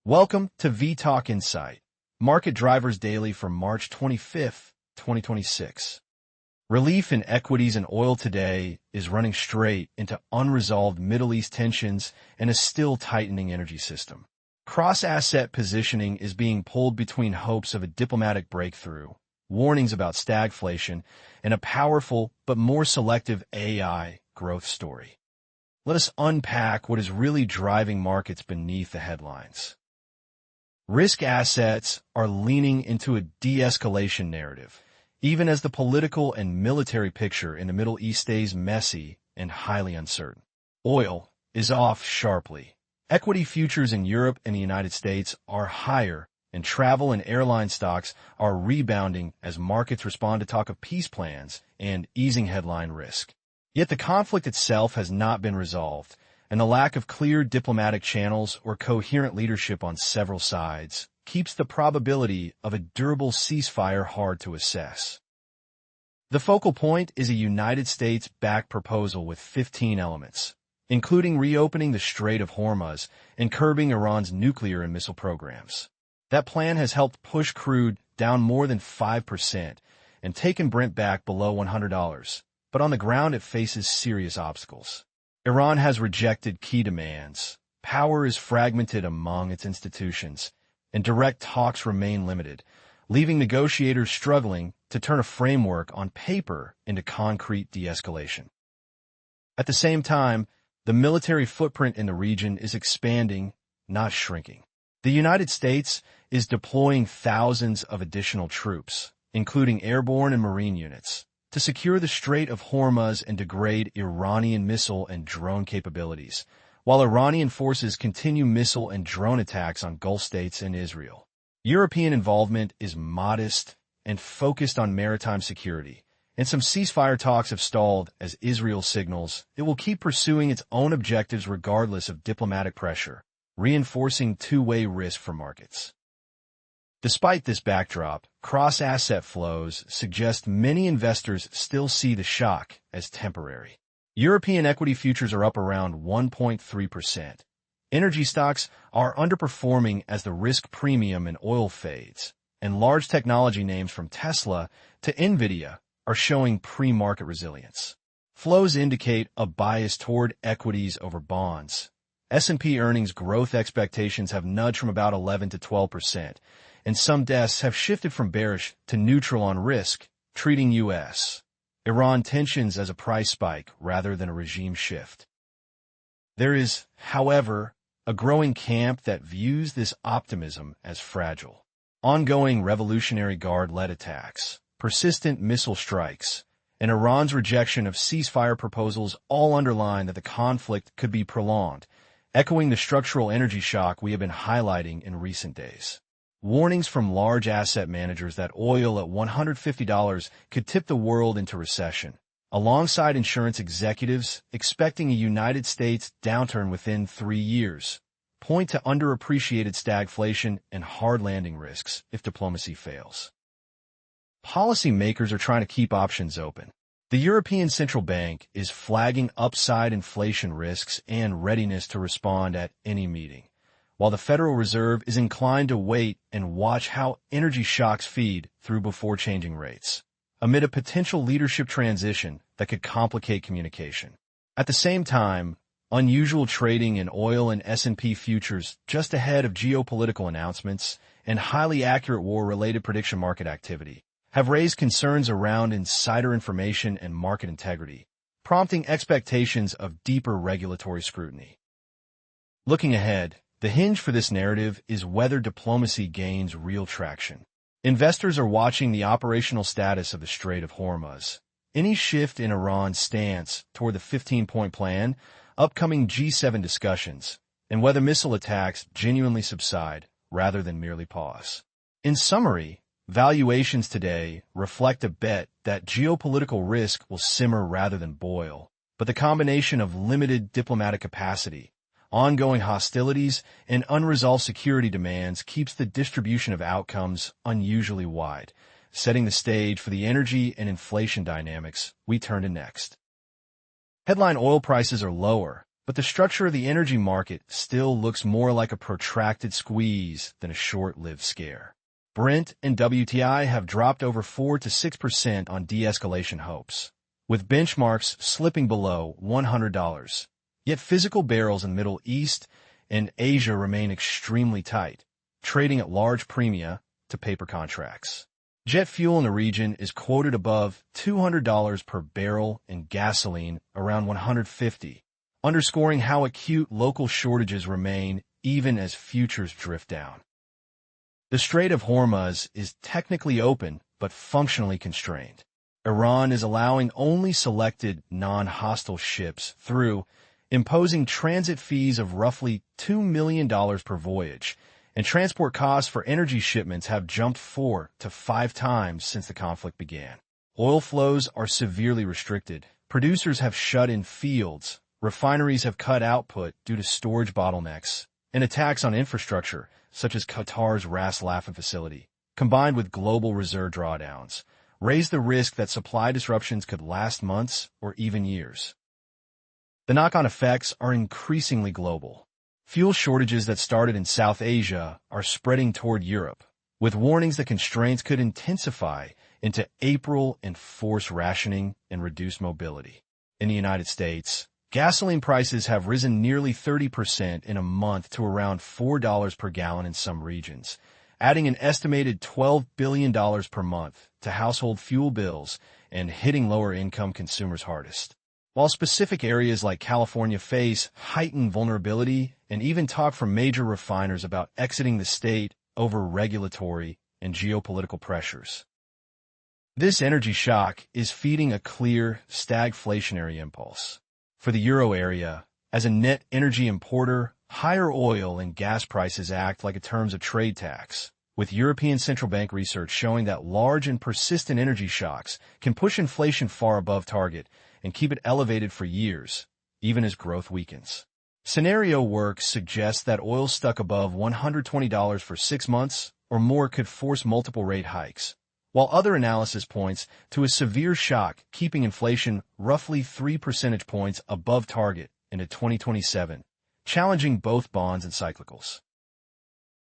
Welcome to vTalkInsight, Market Drivers Daily for March 25th, 2026. Relief in equities and oil today is running straight into unresolved Middle East tensions and a still tightening energy system. Cross-asset positioning is being pulled between hopes of a diplomatic breakthrough, warnings about stagflation, and a powerful but more selective AI growth story. Let us unpack what is really driving markets beneath the headlines. Risk assets are leaning into a de-escalation narrative, even as the political and military picture in the Middle East stays messy and highly uncertain. Oil is off sharply. Equity futures in Europe and the United States are higher, and travel and airline stocks are rebounding as markets respond to talk of peace plans and easing headline risk. Yet the conflict itself has not been resolved, and the lack of clear diplomatic channels or coherent leadership on several sides keeps the probability of a durable ceasefire hard to assess. The focal point is a United States-backed proposal with 15 elements, including reopening the Strait of Hormuz and curbing Iran's nuclear and missile programs. That plan has helped push crude down more than 5% and taken Brent back below $100, but on the ground it faces serious obstacles. Iran has rejected key demands, power is fragmented among its institutions, and direct talks remain limited, leaving negotiators struggling to turn a framework on paper into concrete de-escalation. At the same time, the military footprint in the region is expanding, not shrinking. The United States is deploying thousands of additional troops, including airborne and marine units, to secure the Strait of Hormuz and degrade Iranian missile and drone capabilities, while Iranian forces continue missile and drone attacks on Gulf states and Israel. European involvement is modest and focused on maritime security, and some ceasefire talks have stalled as Israel signals it will keep pursuing its own objectives regardless of diplomatic pressure, reinforcing two-way risk for markets. Despite this backdrop, cross-asset flows suggest many investors still see the shock as temporary. European equity futures are up around 1.3%. Energy stocks are underperforming as the risk premium in oil fades, and large technology names from Tesla to Nvidia are showing pre-market resilience. Flows indicate a bias toward equities over bonds. S&P earnings growth expectations have nudged from about 11 to 12%, and some desks have shifted from bearish to neutral on risk, treating U.S. Iran tensions as a price spike rather than a regime shift. There is, however, a growing camp that views this optimism as fragile. Ongoing Revolutionary Guard-led attacks, persistent missile strikes, and Iran's rejection of ceasefire proposals all underline that the conflict could be prolonged, echoing the structural energy shock we have been highlighting in recent days. Warnings from large asset managers that oil at $150 could tip the world into recession, alongside insurance executives expecting a United States downturn within 3 years, point to underappreciated stagflation and hard landing risks if diplomacy fails. Policymakers are trying to keep options open. The European Central Bank is flagging upside inflation risks and readiness to respond at any meeting, while the Federal Reserve is inclined to wait and watch how energy shocks feed through before changing rates, amid a potential leadership transition that could complicate communication. At the same time, unusual trading in oil and S&P futures just ahead of geopolitical announcements and highly accurate war-related prediction market activity have raised concerns around insider information and market integrity, prompting expectations of deeper regulatory scrutiny. Looking ahead, the hinge for this narrative is whether diplomacy gains real traction. Investors are watching the operational status of the Strait of Hormuz, any shift in Iran's stance toward the 15-point plan, upcoming G7 discussions, and whether missile attacks genuinely subside rather than merely pause. In summary, valuations today reflect a bet that geopolitical risk will simmer rather than boil, but the combination of limited diplomatic capacity, ongoing hostilities, and unresolved security demands keeps the distribution of outcomes unusually wide, setting the stage for the energy and inflation dynamics we turn to next. Headline oil prices are lower, but but the structure of the energy market still looks more like a protracted squeeze than a short-lived scare. Brent and WTI have dropped over 4 to 6% on de-escalation hopes, with benchmarks slipping below $100. Yet physical barrels in the Middle East and Asia remain extremely tight, trading at large premia to paper contracts. Jet fuel in the region is quoted above $200 per barrel and gasoline around $150, underscoring how acute local shortages remain even as futures drift down. The Strait of Hormuz is technically open but functionally constrained. Iran is allowing only selected non-hostile ships through, imposing transit fees of roughly $2 million per voyage, and transport costs for energy shipments have jumped 4 to 5 times since the conflict began. Oil flows are severely restricted. Producers have shut in fields, refineries have cut output due to storage bottlenecks, and attacks on infrastructure, such as Qatar's Ras Laffan facility, combined with global reserve drawdowns, raise the risk that supply disruptions could last months or even years. The knock-on effects are increasingly global. Fuel shortages that started in South Asia are spreading toward Europe, with warnings that constraints could intensify into April and force rationing and reduce mobility. In the United States, gasoline prices have risen nearly 30% in a month to around $4 per gallon in some regions, adding an estimated $12 billion per month to household fuel bills and hitting lower-income consumers hardest. While specific areas like California face heightened vulnerability and even talk from major refiners about exiting the state over regulatory and geopolitical pressures. This energy shock is feeding a clear stagflationary impulse. For the euro area, as a net energy importer, higher oil and gas prices act like a terms of trade tax, with European Central Bank research showing that large and persistent energy shocks can push inflation far above target and keep it elevated for years, even as growth weakens. Scenario work suggests that oil stuck above $120 for 6 months or more could force multiple rate hikes, while other analysis points to a severe shock keeping inflation roughly 3 percentage points above target into 2027, challenging both bonds and cyclicals.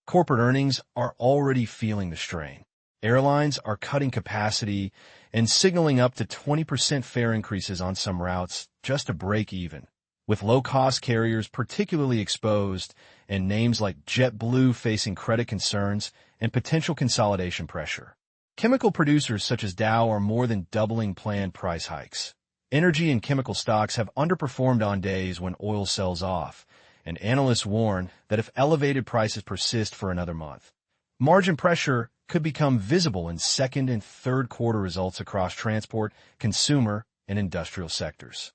Corporate earnings are already feeling the strain. Airlines are cutting capacity and signaling up to 20% fare increases on some routes just to break even, with low-cost carriers particularly exposed and names like JetBlue facing credit concerns and potential consolidation pressure. Chemical producers such as Dow are more than doubling planned price hikes. Energy and chemical stocks have underperformed on days when oil sells off, and analysts warn that if elevated prices persist for another month, margin pressure could become visible in second and third quarter results across transport, consumer, and industrial sectors.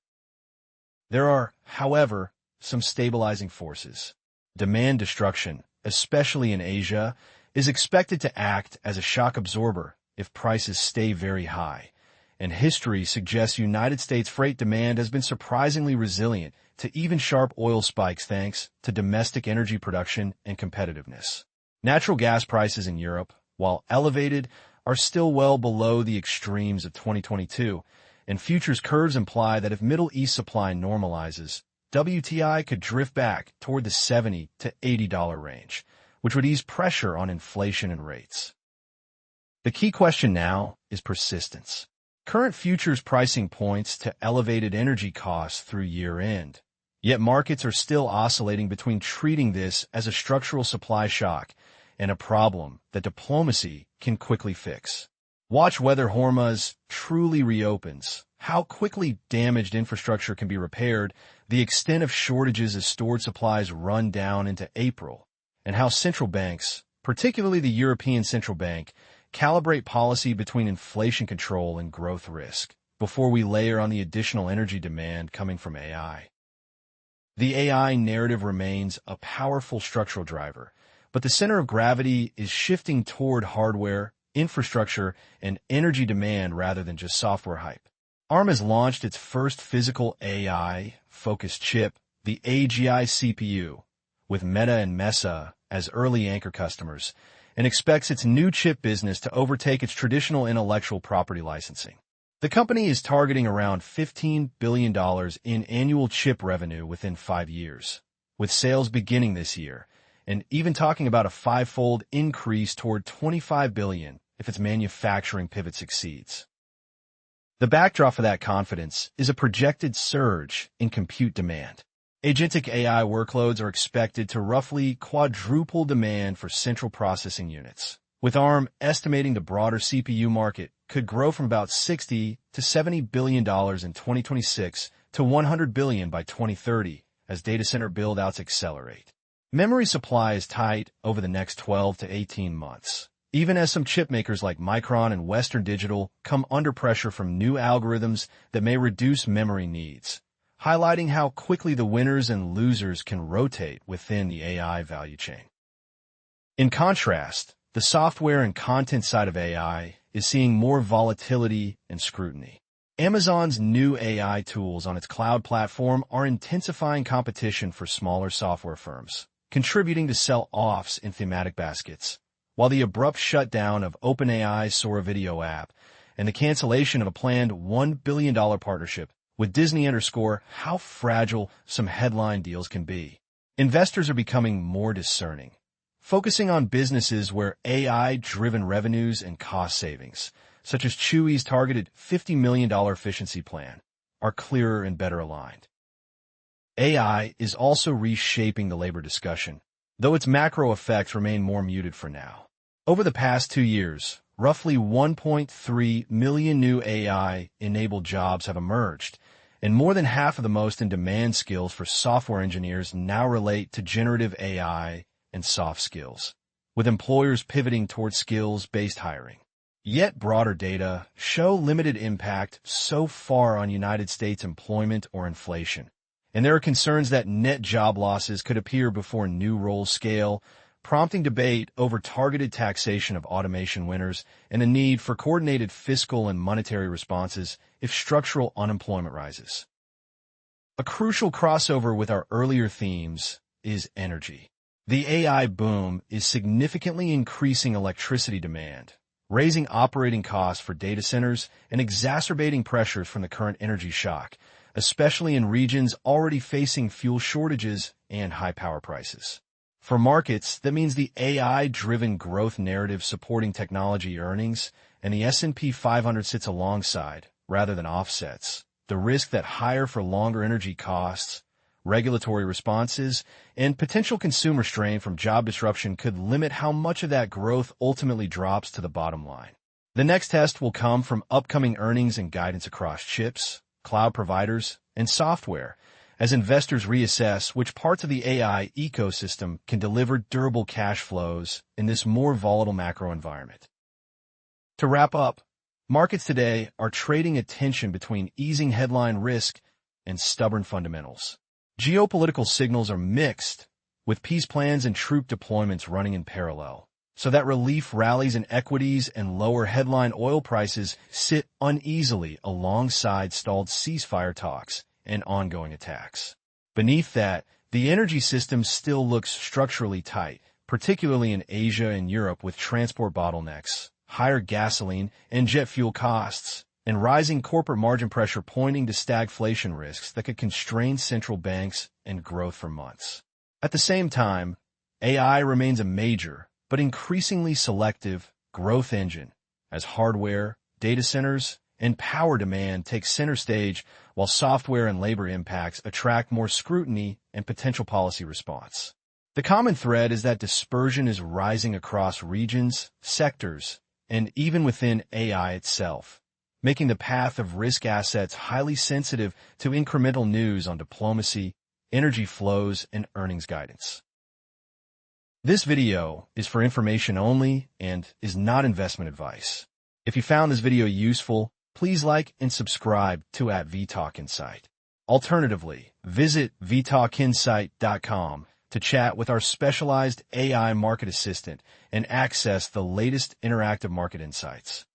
There are, however, some stabilizing forces. Demand destruction, especially in Asia, is expected to act as a shock absorber if prices stay very high, and history suggests United States freight demand has been surprisingly resilient to even sharp oil spikes thanks to domestic energy production and competitiveness. Natural gas prices in Europe, while elevated, are still well below the extremes of 2022, and futures curves imply that if Middle East supply normalizes, WTI could drift back toward the $70 to $80 range, which would ease pressure on inflation and rates. The key question now is persistence. Current futures pricing points to elevated energy costs through year-end, yet markets are still oscillating between treating this as a structural supply shock and a problem that diplomacy can quickly fix. Watch whether Hormuz truly reopens, how quickly damaged infrastructure can be repaired, the extent of shortages as stored supplies run down into April, and how central banks, particularly the European Central Bank, calibrate policy between inflation control and growth risk before we layer on the additional energy demand coming from AI. The AI narrative remains a powerful structural driver, but the center of gravity is shifting toward hardware, infrastructure, and energy demand rather than just software hype. ARM has launched its first physical AI-focused chip, the AGI CPU, with Meta and Mesa as early anchor customers, and expects its new chip business to overtake its traditional intellectual property licensing. The company is targeting around $15 billion in annual chip revenue within 5 years, with sales beginning this year, and even talking about a 5-fold increase toward $25 billion if its manufacturing pivot succeeds. The backdrop for that confidence is a projected surge in compute demand. Agentic AI workloads are expected to roughly quadruple demand for central processing units, with ARM estimating the broader CPU market could grow from about $60 to $70 billion in 2026 to $100 billion by 2030 as data center build-outs accelerate. Memory supply is tight over the next 12 to 18 months, even as some chip makers like Micron and Western Digital come under pressure from new algorithms that may reduce memory needs, highlighting how quickly the winners and losers can rotate within the AI value chain. In contrast, the software and content side of AI is seeing more volatility and scrutiny. Amazon's new AI tools on its cloud platform are intensifying competition for smaller software firms, contributing to sell-offs in thematic baskets, while the abrupt shutdown of OpenAI's Sora video app and the cancellation of a planned $1 billion partnership with Disney underscore how fragile some headline deals can be. Investors are becoming more discerning, focusing on businesses where AI-driven revenues and cost savings, such as Chewy's targeted $50 million efficiency plan, are clearer and better aligned. AI is also reshaping the labor discussion, though its macro effects remain more muted for now. Over the past 2 years, roughly 1.3 million new AI-enabled jobs have emerged, and more than half of the most in-demand skills for software engineers now relate to generative AI and soft skills, with employers pivoting towards skills-based hiring. Yet broader data show limited impact so far on United States employment or inflation, and there are concerns that net job losses could appear before new roles scale, prompting debate over targeted taxation of automation winners and the need for coordinated fiscal and monetary responses if structural unemployment rises. A crucial crossover with our earlier themes is energy. The AI boom is significantly increasing electricity demand, raising operating costs for data centers and exacerbating pressures from the current energy shock, especially in regions already facing fuel shortages and high power prices. For markets, that means the AI-driven growth narrative supporting technology earnings, and the S&P 500 sits alongside, rather than offsets, the risk that higher for longer energy costs, regulatory responses, and potential consumer strain from job disruption could limit how much of that growth ultimately drops to the bottom line. The next test will come from upcoming earnings and guidance across chips, cloud providers, and software, as investors reassess which parts of the AI ecosystem can deliver durable cash flows in this more volatile macro environment. To wrap up, markets today are trading a tension between easing headline risk and stubborn fundamentals. Geopolitical signals are mixed, with peace plans and troop deployments running in parallel, so that relief rallies in equities and lower headline oil prices sit uneasily alongside stalled ceasefire talks and ongoing attacks. Beneath that, the energy system still looks structurally tight, particularly in Asia and Europe with transport bottlenecks, higher gasoline and jet fuel costs, and rising corporate margin pressure pointing to stagflation risks that could constrain central banks and growth for months. At the same time, AI remains a major, but increasingly selective, growth engine as hardware, data centers, and power demand take center stage while software and labor impacts attract more scrutiny and potential policy response. The common thread is that dispersion is rising across regions, sectors, and even within AI itself, making the path of risk assets highly sensitive to incremental news on diplomacy, energy flows, and earnings guidance. This video is for information only and is not investment advice. If you found this video useful, please like and subscribe to vTalkInsight. Alternatively, visit vTalkInsight.com to chat with our specialized AI market assistant and access the latest interactive market insights.